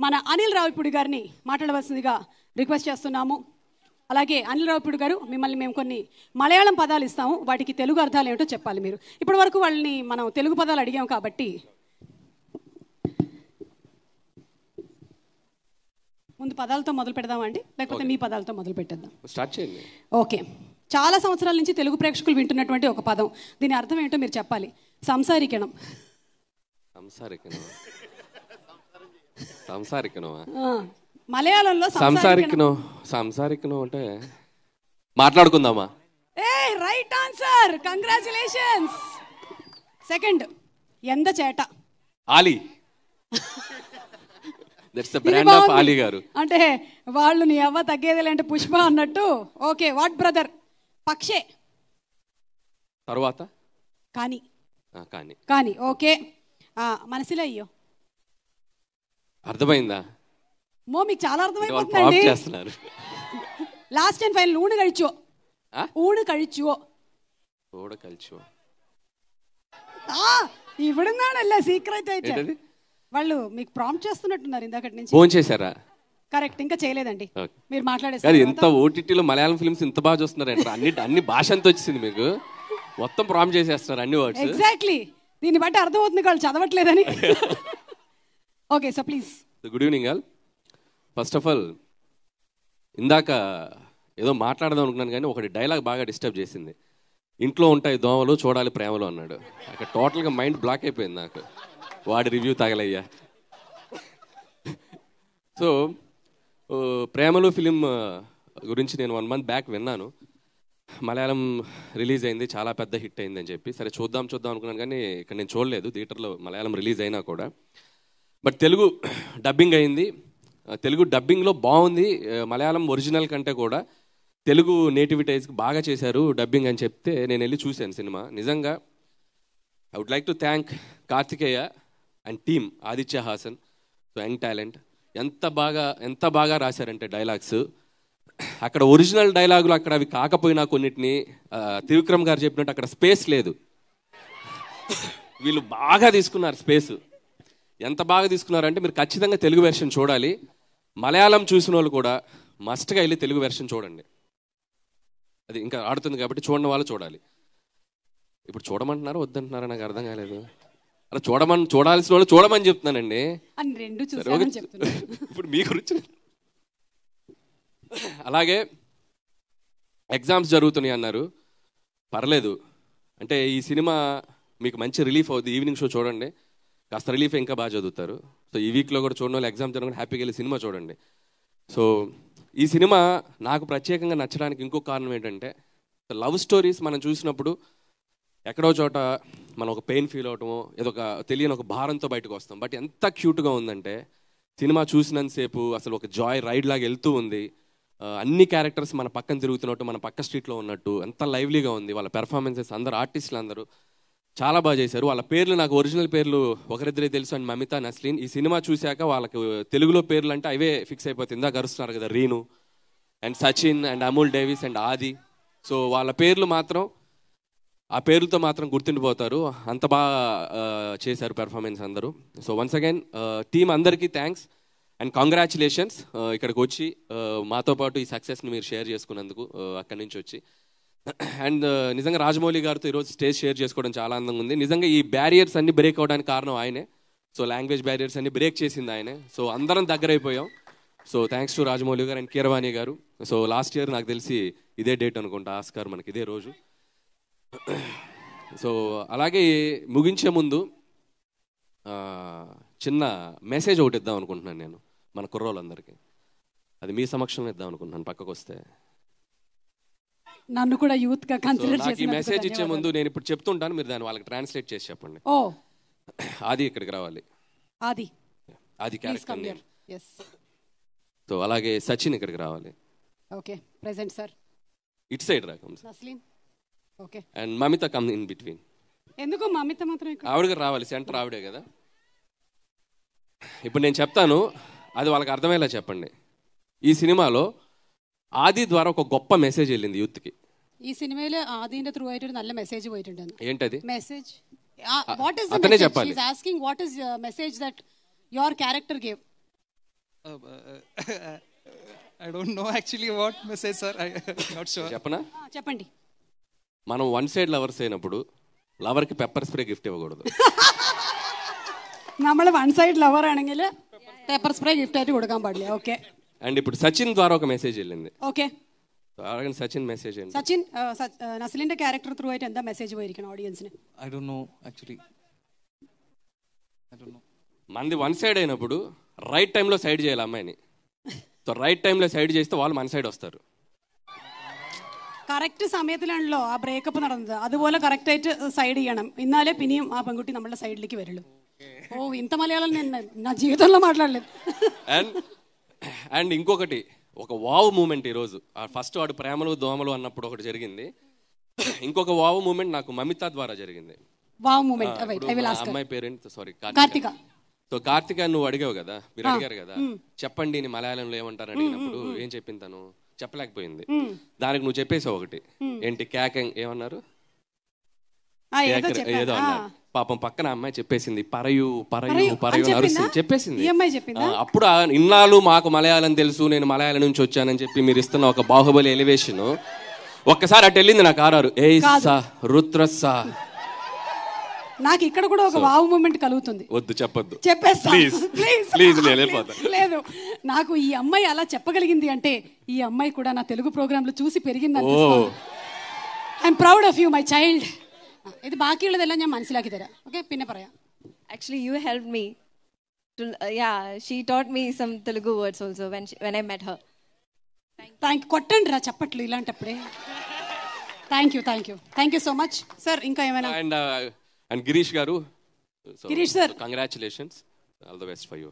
మన అనిల్ రావిపూడి గారిని మాట్లాడవలసిందిగా రిక్వెస్ట్ చేస్తున్నాము. అలాగే అనిల్ రావిపూడి గారు, మిమ్మల్ని మేము కొన్ని మలయాళం పదాలు ఇస్తాము, వాటికి తెలుగు అర్థాలు ఏమిటో చెప్పాలి మీరు. ఇప్పటి వరకు వాళ్ళని మనం తెలుగు పదాలు అడిగాం కాబట్టి ముందు పదాలతో మొదలు పెడదామండి, లేకపోతే మీ పదాలతో మొదలు పెట్టేద్దాం? స్టార్ట్ చేయండి. ఓకే. చాలా సంవత్సరాల నుంచి తెలుగు ప్రేక్షకులు వింటున్నటువంటి ఒక పదం, దీని అర్థం ఏంటో మీరు చెప్పాలి. సంసారికణం. మలయాళంలో సంసారికనం అంటే మాట్లాడుకుందామా? Right answer, congratulations. సెకండ్, ఎంద చేట. Ali. That's the brand of Ali గారు. అంటే వాళ్ళు నీ అవ్వ తగ్గేదేలేంటే పుష్ప అన్నట్టు. ఓకే. What brother? పక్షే. తరువాత కానీ. కానీ. కానీ. ఓకే. మనసులో అయ్యో. అర్థమైందా? మీకు చాలా అర్థమైపోతుందండి. లాస్ట్ అండ్ ఫైనల్, ఊడు కழிచో. ఊడు కழிచో. ఊడు కழிచో. ఇవిడున్నాడల్ల సీక్రెట్ అయితే. వాళ్ళు మీకు ప్రాంప్ట్ చేస్తున్నట్టున్నారు ఇందాకటి నుంచి. ఫోన్ చేశారా? కరెక్ట్, ఇంకా చేయలేదండి. మీరు మాట్లాడేసారు. ఇంత ఓటీటీలో మలయాళం ఫిల్మ్స్ ఇంత బాగా చూస్తున్నారు. అన్ని భాష అంతా వచ్చింది మీకు, మొత్తం ప్రాంప్ట్ చేసేస్తున్నారు అన్ని వర్డ్స్. ఎగ్జాక్ట్లీ, దీన్ని బట్టి అర్థమవుతుంది వాళ్ళు చదవట్లేదని. Okay, so please. Good evening all. First of all, ఇందాక ఏదో మాట్లాడదాం అనుకున్నాను కానీ ఒకటి డైలాగ్ బాగా డిస్టర్బ్ చేసింది. ఇంట్లో ఉంటాయి దోమలు, చూడాలి ప్రేమలు అన్నాడు. అక్కడ టోటల్గా మైండ్ బ్లాక్ అయిపోయింది నాకు. వాడి రివ్యూ తగలయ్యా. సో ప్రేమలు ఫిలిం గురించి నేను 1 month బ్యాక్ విన్నాను. మలయాళం రిలీజ్ అయింది, చాలా పెద్ద హిట్ అయింది అని చెప్పి. సరే చూద్దాం అనుకున్నాను కానీ ఇక్కడ నేను చూడలేదు థియేటర్లో మలయాళం రిలీజ్ అయినా కూడా. బట్ తెలుగు డబ్బింగ్ అయింది. తెలుగు డబ్బింగ్లో బాగుంది. మలయాళం ఒరిజినల్ కంటే కూడా తెలుగు నేటివిటైజ్కి బాగా చేశారు డబ్బింగ్ అని చెప్తే నేను వెళ్ళి చూశాను సినిమా. నిజంగా I would like to thank Karthikeya and team, Aditya Hasan, so young talent. ఎంత బాగా రాశారంటే డైలాగ్స్. అక్కడ ఒరిజినల్ డైలాగులు అక్కడ అవి కాకపోయినా కొన్నిటిని త్రివిక్రమ్ గారు చెప్పినట్టు అక్కడ స్పేస్ లేదు. వీళ్ళు బాగా తీసుకున్నారు స్పేస్. ఎంత బాగా తీసుకున్నారంటే మీరు ఖచ్చితంగా తెలుగు వెర్షన్ చూడాలి. మలయాళం చూసిన వాళ్ళు కూడా మస్ట్గా వెళ్ళి తెలుగు వెర్షన్ చూడండి. అది ఇంకా ఆడుతుంది కాబట్టి చూడని వాళ్ళు చూడాలి. ఇప్పుడు చూడమంటున్నారా వద్దంటున్నారా నాకు అర్థం కాలేదు. అలా చూడాల్సిన వాళ్ళు చూడమని చెప్తున్నానండి. ఇప్పుడు మీ గురించి. అలాగే ఎగ్జామ్స్ జరుగుతున్నాయి అన్నారు, పర్లేదు. అంటే ఈ సినిమా మీకు మంచి రిలీఫ్ అవుతుంది. ఈవినింగ్ షో చూడండి, కాస్త రిలీఫ్ ఇంకా బాగా చదువుతారు. సో ఈ వీక్లో కూడా చూడడం వాళ్ళు ఎగ్జామ్ జరగకుండా హ్యాపీగా వెళ్ళి సినిమా చూడండి. సో ఈ సినిమా నాకు ప్రత్యేకంగా నచ్చడానికి ఇంకో కారణం ఏంటంటే, లవ్ స్టోరీస్ మనం చూసినప్పుడు ఎక్కడో చోట మనం ఒక పెయిన్ ఫీల్ అవటమో ఏదో ఒక తెలియని ఒక భారంతో బయటకు వస్తాం. బట్ ఎంత క్యూట్గా ఉందంటే సినిమా చూసినంతసేపు అసలు ఒక జాయ్ రైడ్ లాగా వెళ్తూ ఉంది. అన్ని క్యారెక్టర్స్ మన పక్కన తిరుగుతున్నట్టు, మన పక్క స్ట్రీట్లో ఉన్నట్టు ఎంత లైవ్లీగా ఉంది. వాళ్ళ పెర్ఫార్మెన్సెస్, అందరు ఆర్టిస్టులు అందరూ చాలా బాగా చేశారు. వాళ్ళ పేర్లు నాకు ఒరిజినల్ పేర్లు ఒకరిద్దరే తెలుసు, అండ్ మమిత, నస్లీన్. ఈ సినిమా చూశాక వాళ్ళకి తెలుగులో పేర్లు అంటే అవే ఫిక్స్ అయిపోతుంది. ఇందాక అరుస్తున్నారు కదా, Reenu and Sachin and Amul Davis and ఆది. సో వాళ్ళ పేర్లు మాత్రం ఆ పేర్లతో మాత్రం గుర్తుండిపోతారు. అంత బాగా చేశారు పెర్ఫార్మెన్స్ అందరూ. సో వన్స్ అగైన్ టీమ్ అందరికీ థ్యాంక్స్ అండ్ కంగ్రాచులేషన్స్. ఇక్కడికి వచ్చి మాతో పాటు ఈ సక్సెస్ని మీరు షేర్ చేసుకున్నందుకు అక్కడి నుంచి వచ్చి. అండ్ నిజంగా రాజమౌళి గారితో ఈరోజు స్టేజ్ షేర్ చేసుకోవడం చాలా ఆనందంగా ఉంది. నిజంగా ఈ బ్యారియర్స్ అన్ని బ్రేక్ అవడానికి కారణం ఆయనే. సో లాంగ్వేజ్ బ్యారియర్స్ అన్ని బ్రేక్ చేసింది ఆయనే. సో అందరం దగ్గర అయిపోయాం. సో థ్యాంక్స్ టు రాజమౌళి గారు అండ్ కీరవాణి గారు. సో లాస్ట్ ఇయర్ నాకు తెలిసి ఇదే డేట్ అనుకుంటా ఆస్కార్ మనకి ఇదే రోజు. సో అలాగే ముగించే ముందు చిన్న మెసేజ్ ఒకటి ఇద్దాం అనుకుంటున్నాను నేను మన కుర్రోళ్ళందరికీ. అది మీ సమక్షంలో ఇద్దాం అనుకుంటున్నాను, పక్కకు వస్తే. నన్ను కూడా యూత్ గా కన్సిడర్ చేసి ఈ మెసేజ్ ఇచ్చే ముందు నేను ఇప్పుడు చెప్తుంటాను, మీరు దాన్ని వాళ్ళకి ట్రాన్స్లేట్ చేసి చెప్పండి. ఆది ఇక్కడికి రావాలి. ఆది క్యారెక్టర్ నేమ్. సో అలాగే సచిన్ ఇక్కడికి రావాలి. Okay, present sir. It side రా. Naslen. Okay. And Mamitha come in between. ఎందుకు మమిత మాత్రం ఇక్కడ? ఆవిడ రావాలి, సెంటర్ ఆవిడే కదా. ఇప్పుడు నేను చెప్తాను, అది వాళ్ళకి అర్థమయ్యేలా చెప్పండి. ఈ సినిమాలో ആദി ద్వారా ఒక గొప్ప మెసేజ్ వెళ్ళింది యూత్ కి. ഈ സിനിമയിൽ ആദിന്റെ ത്രൂ ആയിട്ട് ഒരു നല്ല മെസ്സേജ് പോയിട്ടുണ്ട്. ఏంటది മെസ്സേജ്? വാട്ട് ഈസ് ദ అతనే మెసేజ్? చెప్పాలి. He is asking what is the message that your character gave. I don't know actually what message, sir. I'm not sure. చెప్పనా? చెప్పండి. మనం వన్ సైడ్ లవర్స్ అయినప్పుడు ലവർക്ക് പെപ്പർ സ്പ്രേ ഗിഫ്റ്റ് ഇవ్വకూడదు. നമ്മൾ one side lover ആണെങ്കിൽ paper spray gift ആയിട്ട് കൊടുക്കാൻ പാടില്ല. Okay. And ఇప్పుడు సచిన్ ద్వారా ఒక మెసేజ్ వెళ్ళింది. ഓക്കെ. అలాగే సచిన్ మెసేజ్ ఏంటి? സച്ചിൻ നസ്ലിന്റെ ക്യാരക്ടർ ത്രൂ ആയിട്ട് എന്താ മെസ്സേജ് പോയിരിക്കണം ഓഡിയൻസിന്? I don't know actually. I don't know. మంది వన్ సైడ్ అయినప్పుడు రైట్ టైంలో సైడ్ చేయాలి అమ్మాయిని. సో రైట్ టైంలో സൈഡ് చేస్తే వాళ్ళు మన സൈഡ് వస్తారు. കറക്റ്റ് സമയത്തിലാണല്ലോ ആ ബ്രേക്കപ്പ് നടന്നത്. അതുപോലെ കറക്റ്റ് ആയിട്ട് സൈഡ് ചെയ്യണം. എന്നാലേ പിന്നെയും ആ പെൺകുട്ടി നമ്മളുടെ സൈഡിലേക്ക് വരുള്ളൂ. ఓ ఇంత మలయాళం నేను నా జీవితంలో మాట్లాడలేదు. అండ్ ఇంకొకటి ఒక వావ్ మూమెంట్ ఈరోజు ఫస్ట్ వాడు ప్రేమలు దోమలు అన్నప్పుడు ఒకటి జరిగింది. ఇంకొక వావ్ మూమెంట్ నాకు మమితా ద్వారా జరిగింది. వావ్ మూమెంట్ అమ్మాయి parent sorry Karthika. So Karthika నువ్వు అడిగావు కదా, మీరు అడిగారు కదా చెప్పండి నీ మలయాళంలో ఏమంటారు అడిగినప్పుడు ఏం చెప్పింది తను చెప్పలేకపోయింది. దానికి నువ్వు చెప్పేసావు ఒకటి ఏంటి క్యాకెంగ్ ఏమన్నారు ఏదో అన్నారు. పాపం పక్కన అమ్మాయి చెప్పేసింది పరయు పరయు పరయు అరుస్తుంది చెప్పేసింది. అప్పుడు ఇన్నాళ్ళు మాకు మలయాళం తెలుసు నేను మలయాళం నుంచి వచ్చానని చెప్పి మీరు ఇస్తున్న ఒక బాహుబలి ఎలివేషన్ ఒక్కసారి అటు వెళ్ళింది నాకు ఆరారు ఏ రుద్రసా. నాకు ఇక్కడ కూడా ఒక వావ్ మూమెంట్ కలుగుతుంది. వద్దు చెప్పొద్దు చెప్పేస్తా ప్లీజ్ లేదు. నాకు ఈ అమ్మాయి అలా చెప్పగలిగింది అంటే ఈ అమ్మాయి కూడా నా తెలుగు ప్రోగ్రామ్ లో చూసి పెరిగింది. I'm proud of you my child. ഇത് ബാക്കിയുള്ളതെല്ലാം ഞാൻ മനസ്സിലാക്കി തരാം. ഓക്കെ, പിന്നെ പറയാം. Actually, you helped me. She taught me some Telugu words also when I met her. Thank కొట్టండి రా చప్పట్లు ఇలాంటప్పుడే. Thank you so much sir. ఇంకా ఏమైనా? అండ్ గిరీష్ గారు, Girish sir congratulations, all the best for you.